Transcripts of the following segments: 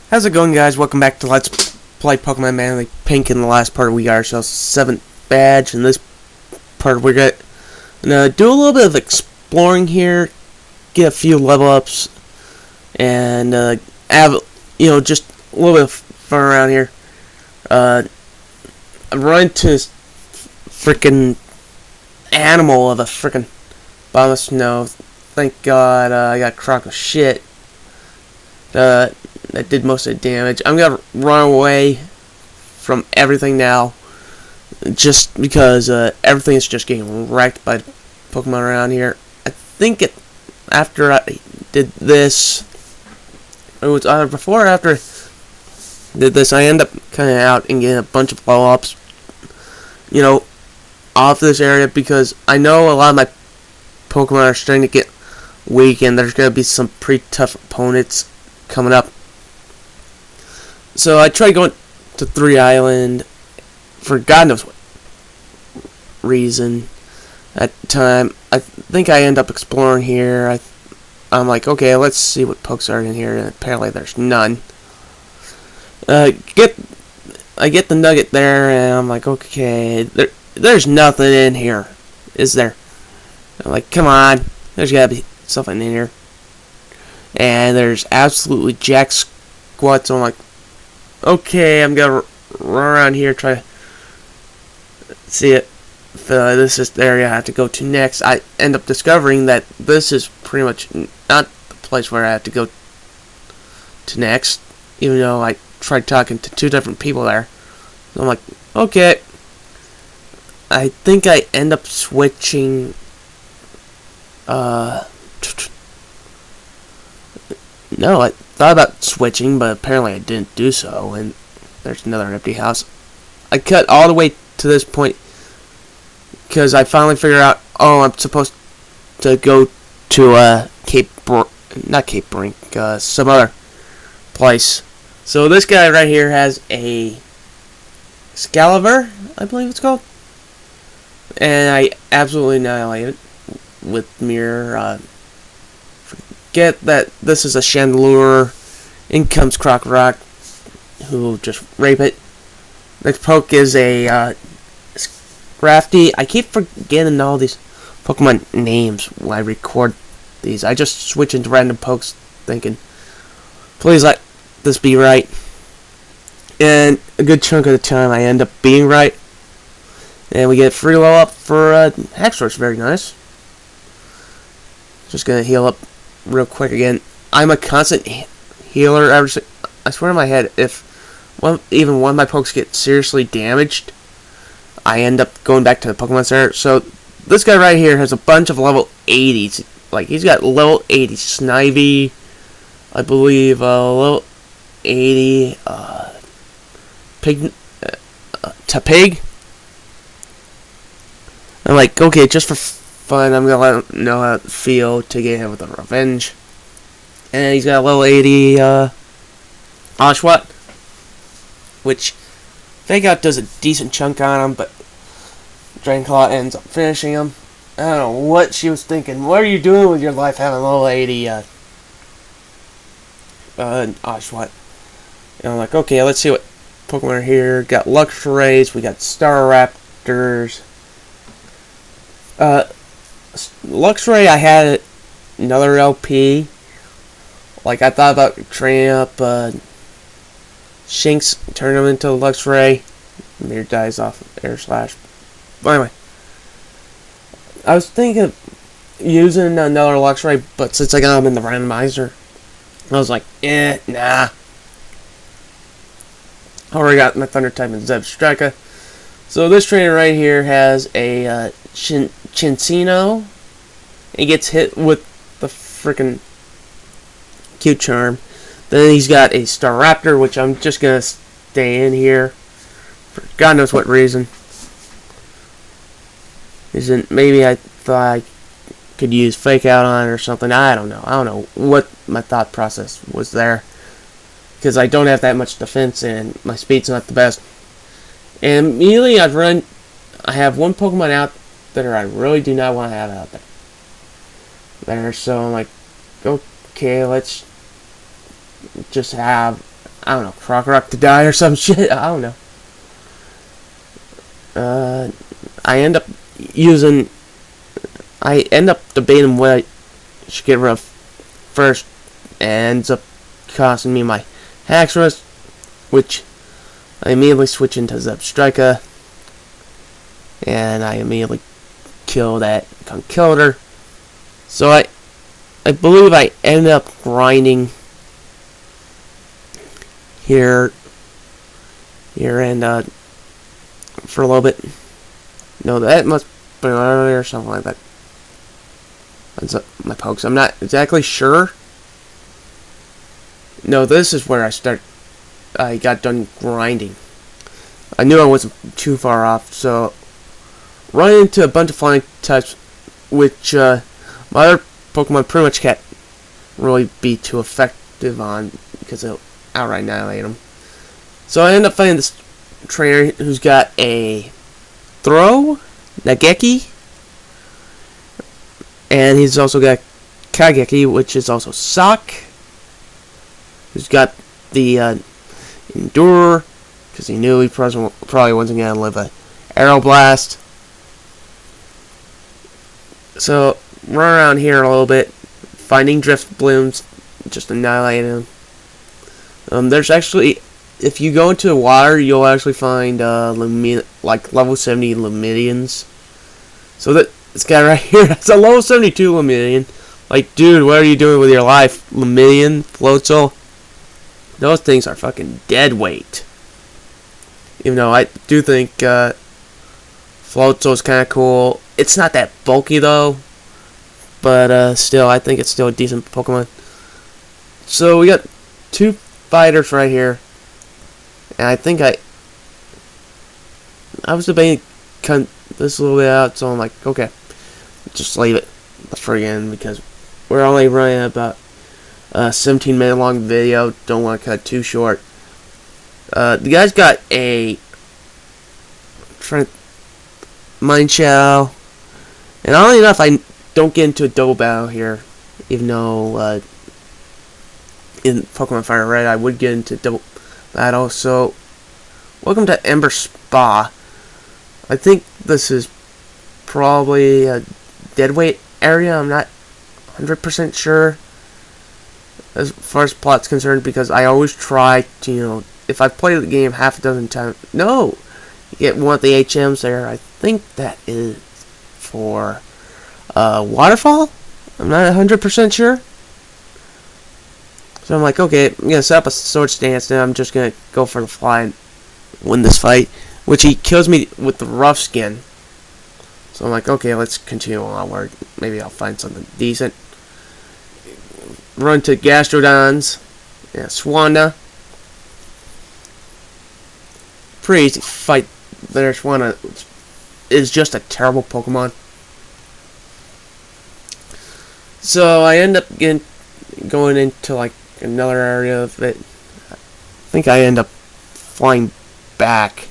How's it going, guys? Welcome back to Let's Play Pokemon Manly Pink. In the last part, we got ourselves 7th badge. In this part, we're gonna do a little bit of exploring here, get a few level ups, and have just a little bit of fun around here. I'm running to this freaking animal of a freaking bomb of snow. Thank God I got a crock of shit. That did most of the damage. I'm gonna run away from everything now, just because everything is just getting wrecked by Pokemon around here. I think after I did this, it was either before or after I did this, I end up kind of out and getting a bunch of blow-ups, off this area, because I know a lot of my Pokemon are starting to get weak, and there's gonna be some pretty tough opponents coming up. So I tried going to 3 Island for God knows what reason. At the time, I think I end up exploring here. I'm like, okay, let's see what pokes are in here, and apparently there's none. I get the nugget there, and I'm like, okay, there's nothing in here, is there? I'm like, come on, there's gotta be something in here. And there's absolutely jack squat, so I'm like, okay, I'm gonna run around here, try to see if this is the area I have to go to next. I end up discovering that this is pretty much not the place where I have to go to next, even though I tried talking to 2 different people there. So I'm like, okay. I think I end up switching. No, I thought about switching, but apparently I didn't do so, and there's another empty house. I cut all the way to this point because I finally figured out, I'm supposed to go to not Cape Brink, some other place. So this guy right here has a Scaliver, I believe it's called, and I absolutely annihilate it with Mirror. Get that this is a Chandelure. In comes Croc-Rock, who will just rape it. Next poke is a Scrafty. I keep forgetting all these Pokemon names when I record these. I just switch into random pokes thinking, please let this be right. And a good chunk of the time I end up being right. And we get a free level up for Haxorus. Very nice. Just gonna heal up real quick again. I'm a constant healer. I swear in my head, if even one of my pokes get seriously damaged, I end up going back to the Pokemon Center. So this guy right here has a bunch of level 80s. Like, he's got level 80 Snivy, I believe, level 80 Tapig. I'm like, okay, just for fun, I'm gonna let him know how it feel to get hit with a revenge. And he's got a level 80 Oshawott, which Fake Out does a decent chunk on him, but Drain Claw ends up finishing him. I don't know what she was thinking. What are you doing with your life having a level 80 Oshawott? And I'm like, okay, let's see what Pokemon are here. Got Luxrays, we got Staraptors. Luxray, I had another LP. Like, I thought about training up Shinx, turn him into Luxray. Mirror dies off of Air Slash. But anyway, I was thinking of using another Luxray, but since I got him in the randomizer, I was like, nah. I already got my Thunder type and Zebstrika. So this trainer right here has a Chincino. He gets hit with the freaking Cute Charm. Then he's got a Staraptor, which I'm just gonna stay in here for God knows what reason. Maybe I thought I could use Fake Out on it or something. I don't know what my thought process was there, because I don't have that much defense and my speed's not the best. And immediately I have one Pokemon out there I really do not want to have out there. So I'm like, okay, let's just have I don't know, Croc to die or some shit. I don't know. I end up debating what I should get rid of first, and ends up costing me my Haxorus, which I immediately switch into Zebstrika, and I immediately kill that Conkeldurr. So I believe I end up grinding here and for a little bit. No, that must be earlier or something like that. That's my pokes. I'm not exactly sure. No, this is where I got done grinding. I knew I wasn't too far off, so run into a bunch of flying types, which my other Pokemon pretty much can't really be too effective on because they'll outright annihilate them. So I end up finding this trainer who's got a Throw, Nageki, and he's also got Kageki, which is also Sock, who's got the Endure, because he knew he probably wasn't going to live a Aeroblast. So, run around here a little bit, finding Drift Blooms, just annihilating them. There's actually, if you go into the water, you'll actually find like level 70 Lumidians. So this guy right here has a level 72 Lumidian. Like, dude, what are you doing with your life? Lumidian, Floatzel, those things are fucking dead weight. Even though I do think Floatzel is kind of cool. It's not that bulky though, but still, I think it's still a decent Pokemon. So we got two fighters right here, and I think I was debating cut this a little bit out, so I'm like, okay, just leave it. Let's friggin', because we're only running about 17-minute long video. Don't want to cut too short. The guy's got a Mind Shadow, and oddly enough, I don't get into a double battle here, even though in Pokemon Fire Red I would get into double battle. So, welcome to Ember Spa. I think this is probably a deadweight area. I'm not 100% sure as far as plot's concerned, because I always try to, you know, if I've played the game half a dozen times, no, you get one of the HMs there. I think that is for Waterfall. I'm not 100% sure. So I'm like, okay, I'm going to set up a sword stance, and I'm just going to go for the fly and win this fight, which he kills me with the rough skin. So I'm like, okay, let's continue onward. Maybe I'll find something decent. Run to Gastrodons. Yeah, Swanda. Pretty easy fight there. Swanda is just a terrible Pokemon. So I end up going into like another area of it. I think I end up flying back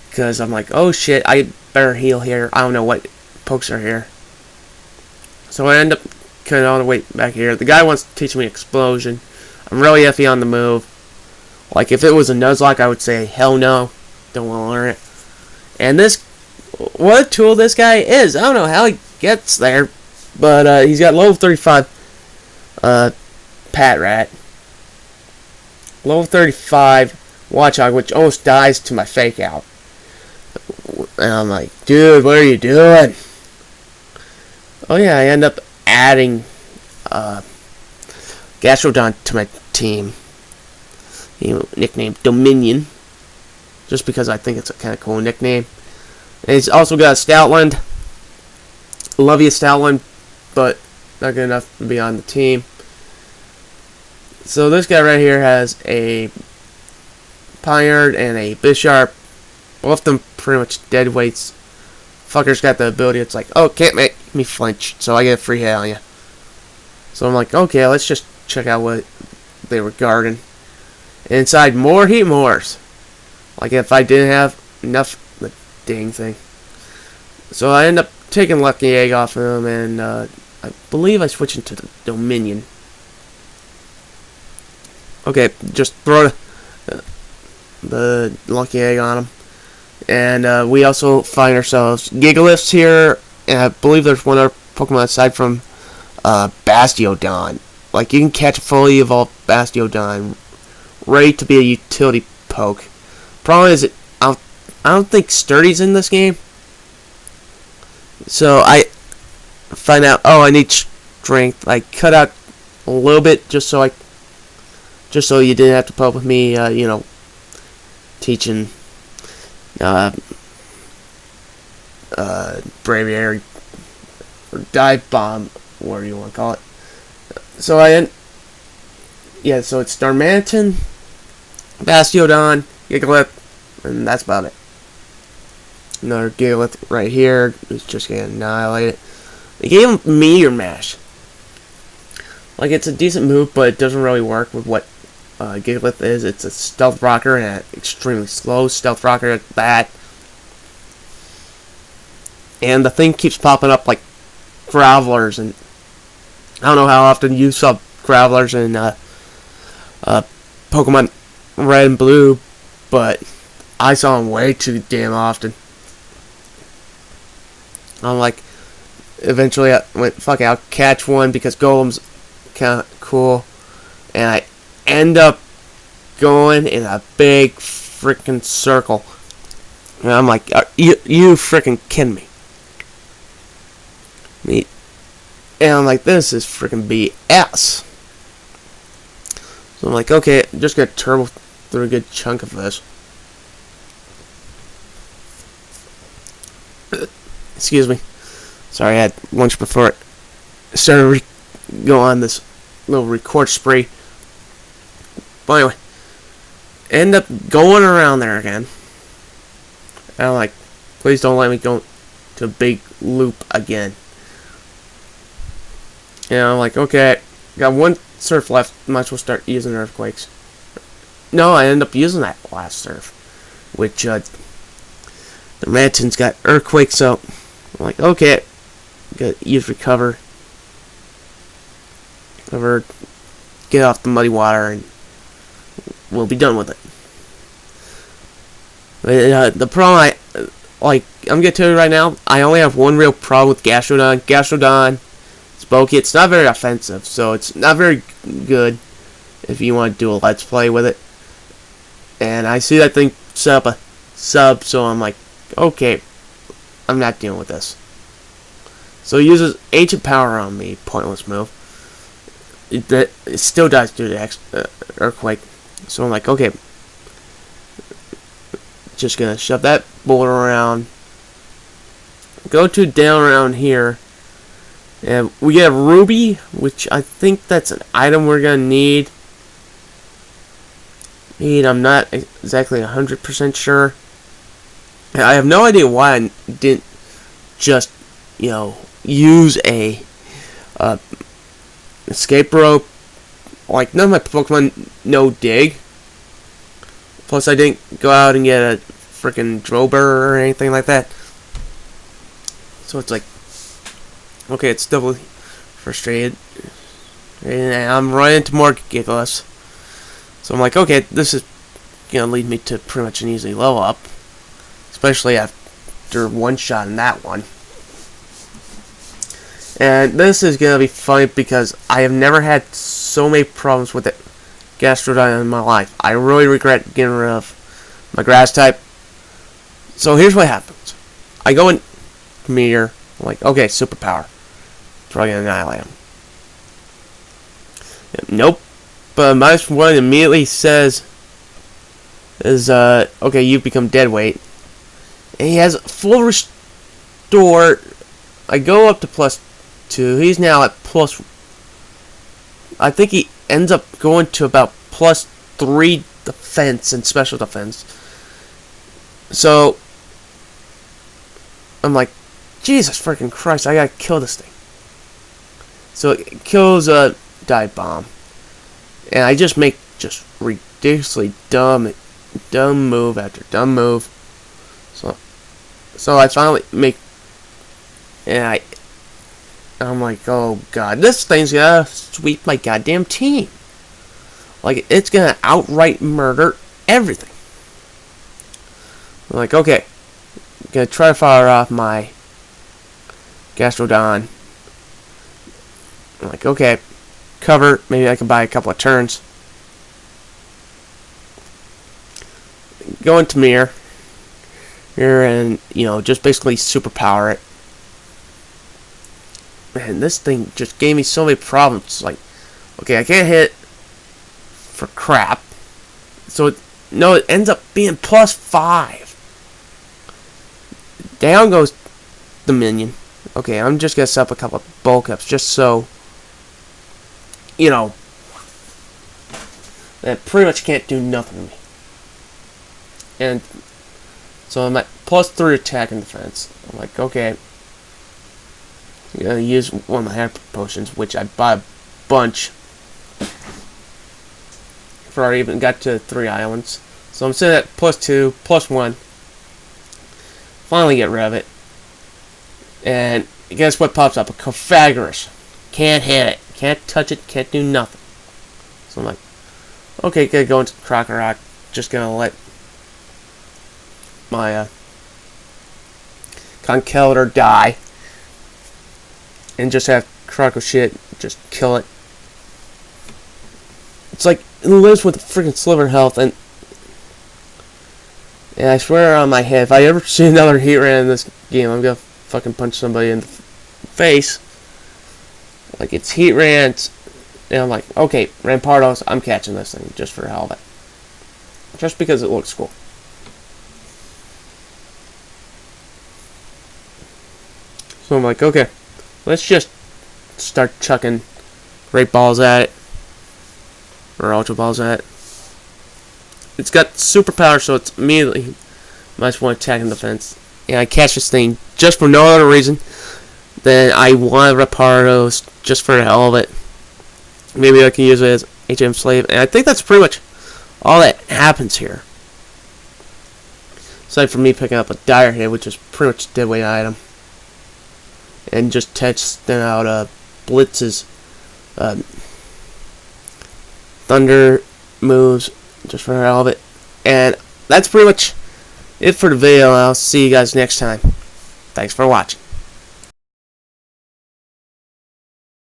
because I'm like, oh shit, I better heal here. I don't know what pokes are here. So I end up cutting all the way back here. The guy wants to teach me Explosion. I'm really iffy on the move. Like, if it was a Nuzlocke, I would say, hell no, don't want to learn it. And this, what a tool this guy is. I don't know how he gets there, but he's got level 35 Patrat, level 35 Watchog, which almost dies to my Fake Out. And I'm like, dude, what are you doing? Oh yeah, I end up adding Gastrodon to my team. Nicknamed Dominion, just because I think it's a kind of cool nickname. And he's also got a Stoutland. Love you, Stoutland, but not good enough to be on the team. So this guy right here has a Pioneer and a Bisharp. Both of them pretty much dead weights. Fucker's got the ability, it's like, oh, can't make me flinch, so I get a free hit on you. So I'm like, okay, let's just check out what they were guarding. Inside, more Heatmores. Like, if I didn't have enough, the dang thing. So I end up taking Lucky Egg off of him, and I believe I switched into the Dominion. Okay, just throw the lucky egg on him. And we also find ourselves Gigaliths here, and I believe there's one other Pokemon aside from Bastiodon. Like, you can catch a fully evolved Bastiodon, ready to be a utility poke. Problem is, I don't think Sturdy's in this game. So I find out, oh, I need strength. I cut out a little bit just so you didn't have to put up with me, teaching Braviary or Dive Bomb, whatever you want to call it. So so it's Darmanitan, Bastiodon, Gigalith, and that's about it. Another Gigalith right here is just gonna annihilate it. They gave him Meteor Mash. Like, it's a decent move, but it doesn't really work with what Gigalith is. It's a stealth rocker, and an extremely slow stealth rocker at that. And the thing keeps popping up like Gravelers, and I don't know how often you saw Gravelers in Pokemon Red and Blue, but I saw them way too damn often. I'm like, eventually I went, fuck it, I'll catch one because Golem's kind of cool, and I end up going in a big freaking circle. And I'm like, you freaking kidding me? And I'm like, this is freaking BS. So I'm like, okay, I'm just gonna turbo through a good chunk of this. Excuse me. Sorry, I had lunch before it started go on this little record spree. But anyway, end up going around there again. And I'm like, please don't let me go to a big loop again. And I'm like, okay, got one surf left, might as well start using earthquakes. No, I end up using that last surf, which the Manton's got earthquake, so I'm like, okay, gotta use recover, get off the muddy water, and we'll be done with it. But, the problem I'm gonna tell you right now, I only have one real problem with Gastrodon. Gastrodon, it's bulky, it's not very offensive, so it's not very good if you want to do a let's play with it. And I see that thing set up a sub, so I'm like, okay, I'm not dealing with this. So it uses Ancient Power on me, pointless move. It still dies due to Earthquake. So I'm like, okay, just gonna shove that boulder around. Go to down around here. And we get a Ruby, which I think that's an item we're gonna need. I'm not exactly 100% sure. I have no idea why I didn't just, use a escape rope. Like, none of my Pokemon know dig. Plus, I didn't go out and get a freaking Drober or anything like that. So it's like, okay, it's doubly frustrated. And I'm running into more Gigaliths. So I'm like, okay, this is gonna lead me to pretty much an easy level up. Especially after one shot in that one. And this is gonna be funny because I have never had so many problems with it. Gastrodon in my life. I really regret getting rid of my grass type. So here's what happens. I go in Meteor. I'm like, okay, superpower. Probably gonna annihilate him. Nope. But minus one immediately says is okay, you've become dead weight. And he has full restore. I go up to +2. He's now at plus. I think he ends up going to about +3 defense and special defense. So I'm like, Jesus freaking Christ, I gotta kill this thing. So it kills a Dive Bomb. And I just make just ridiculously dumb move after dumb move. So I finally make, and I'm like, oh god, this thing's gonna sweep my goddamn team. Like, it's gonna outright murder everything. I'm like, okay, I'm gonna try to fire off my Gastrodon. I'm like, okay, cover, maybe I can buy a couple of turns. Go into mirror here and, just basically superpower it. Man, this thing just gave me so many problems. Like, okay, I can't hit for crap. So, it ends up being +5. Down goes the minion. Okay, I'm just going to set up a couple of bulk ups just so, that pretty much can't do nothing to me. And so I'm at +3 attack and defense. I'm like, okay. I'm going to use one of my hyper potions, which I bought a bunch before I even got to 3 islands. So I'm sitting at +2, +1. Finally get rid of it. And guess what pops up? A Cofagorus. Can't hit it. Can't touch it. Can't do nothing. So I'm like, okay, gonna go into Crocorock. Just gonna let my Conkeldurr die. And just have Croco shit just kill it. It's like it lives with a freaking sliver health, and I swear on my head, if I ever see another Heatran in this game, I'm gonna fucking punch somebody in the face. Like, it's Heatrans, and I'm like, okay, Rampardos, I'm catching this thing just for hell of it. Just because it looks cool. So I'm like, okay, let's just start chucking Great Balls at it. Or Ultra Balls at it. It's got superpower, so it's immediately -1 attack and defense. And I catch this thing just for no other reason than I want Rampardos just for the hell of it. Maybe I can use it as HM Slave. And I think that's pretty much all that happens here. Aside from me picking up a Dire Hit, which is pretty much a deadweight item. And just testing out Blitz's Thunder moves just for all of it. And that's pretty much it for the video. I'll see you guys next time. Thanks for watching.